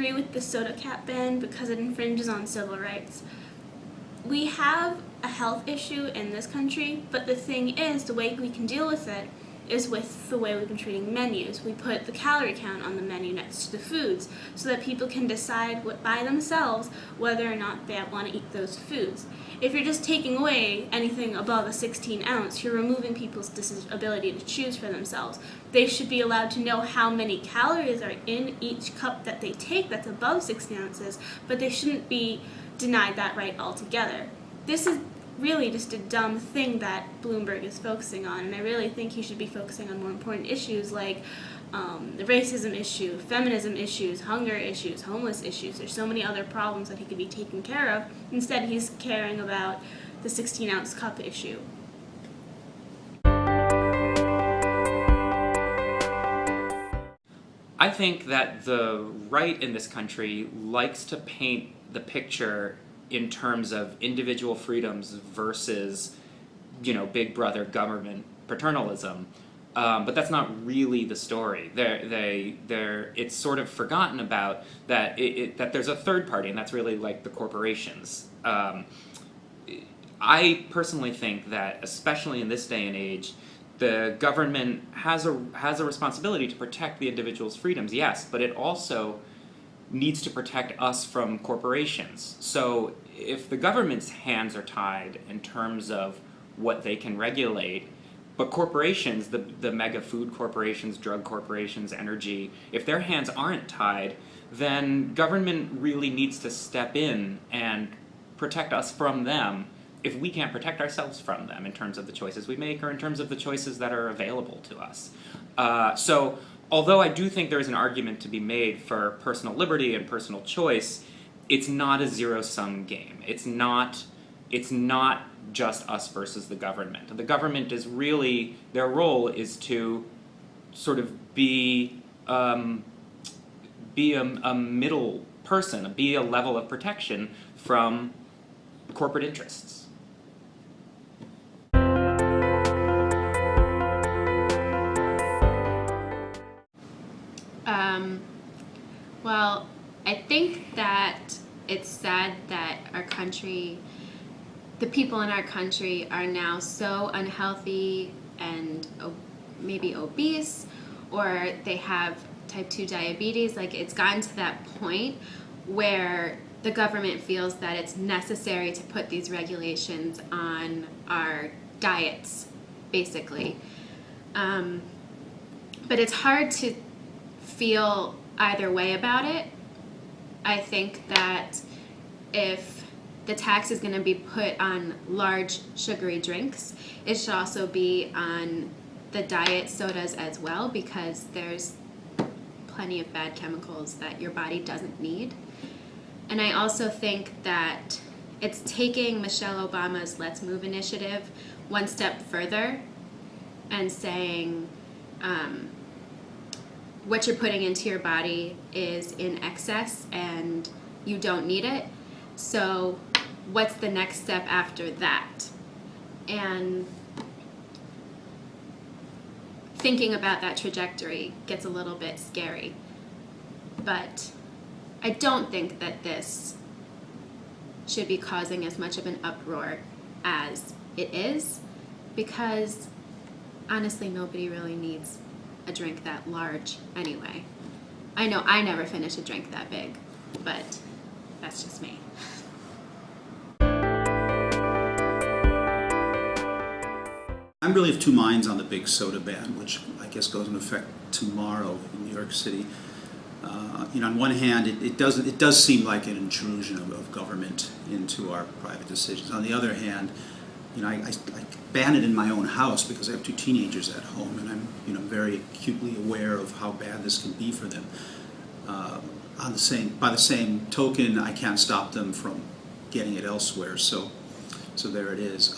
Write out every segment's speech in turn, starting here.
agree with the soda cap ban because it infringes on civil rights. We have a health issue in this country, but the thing is, the way we can deal with it is with the way we've been treating menus. We put the calorie count on the menu next to the foods so that people can decide by themselves whether or not they want to eat those foods. If you're just taking away anything above a 16 ounce, you're removing people's ability to choose for themselves. They should be allowed to know how many calories are in each cup that they take that's above 16 ounces, but they shouldn't be denied that right altogether. This is really just a dumb thing that Bloomberg is focusing on, and I really think he should be focusing on more important issues like the racism issue, feminism issues, hunger issues, homeless issues. There's so many other problems that he could be taking care of. Instead, he's caring about the 16-ounce cup issue. I think that the right in this country likes to paint the picture in terms of individual freedoms versus, big brother government paternalism. But that's not really the story. It's sort of forgotten about that that there's a third party, and that's really like the corporations. I personally think that, especially in this day and age, the government has a responsibility to protect the individual's freedoms, yes, but it also needs to protect us from corporations. So if the government's hands are tied in terms of what they can regulate, but corporations, the mega food corporations, drug corporations, energy, if their hands aren't tied, then government really needs to step in and protect us from them if we can't protect ourselves from them in terms of the choices we make or in terms of the choices that are available to us. So although I do think there is an argument to be made for personal liberty and personal choice, it's not a zero-sum game. It's not just us versus the government. The government is really, their role is to sort of be a middle person, be a level of protection from corporate interests. Well, I think that it's sad that our country, the people in our country are now so unhealthy and maybe obese, or they have type 2 diabetes. Like, it's gotten to that point where the government feels that it's necessary to put these regulations on our diets, basically. But it's hard to feel either way about it. I think that if the tax is going to be put on large sugary drinks, it should also be on the diet sodas as well, because there's plenty of bad chemicals that your body doesn't need. And I also think that it's taking Michelle Obama's Let's Move initiative one step further and saying what you're putting into your body is in excess and you don't need it. So what's the next step after that? And thinking about that trajectory gets a little bit scary. But I don't think that this should be causing as much of an uproar as it is, because honestly, nobody really needs a drink that large anyway. I know I never finish a drink that big, but that's just me. I'm really of two minds on the big soda ban, which I guess goes into effect tomorrow in New York City. On one hand, it does seem like an intrusion of government into our private decisions. On the other hand, I ban it in my own house because I have two teenagers at home, and I'm very acutely aware of how bad this can be for them. By the same token, I can't stop them from getting it elsewhere. So there it is.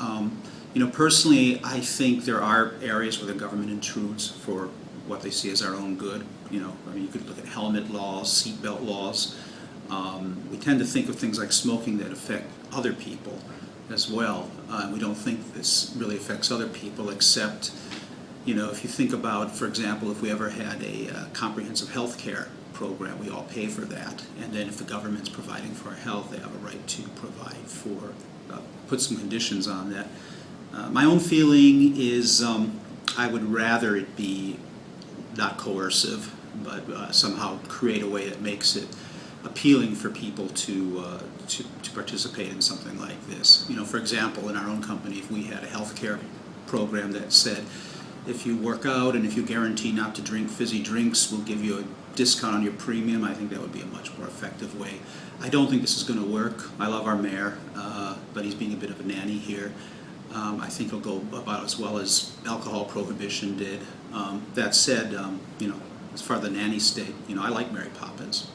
Personally, I think there are areas where the government intrudes for what they see as our own good. You could look at helmet laws, seatbelt laws. We tend to think of things like smoking that affect other people as well. We don't think this really affects other people, except if you think about, for example, if we ever had a comprehensive health care program, we all pay for that. And then if the government's providing for our health, they have a right to provide for, put some conditions on that. My own feeling is I would rather it be not coercive, but somehow create a way that makes it appealing for people to participate in something like this. For example, in our own company, if we had a healthcare program that said, if you work out and if you guarantee not to drink fizzy drinks, we'll give you a discount on your premium, I think that would be a much more effective way. I don't think this is going to work. I love our mayor, but he's being a bit of a nanny here. I think he'll go about as well as alcohol prohibition did. That said, as far as the nanny state, I like Mary Poppins.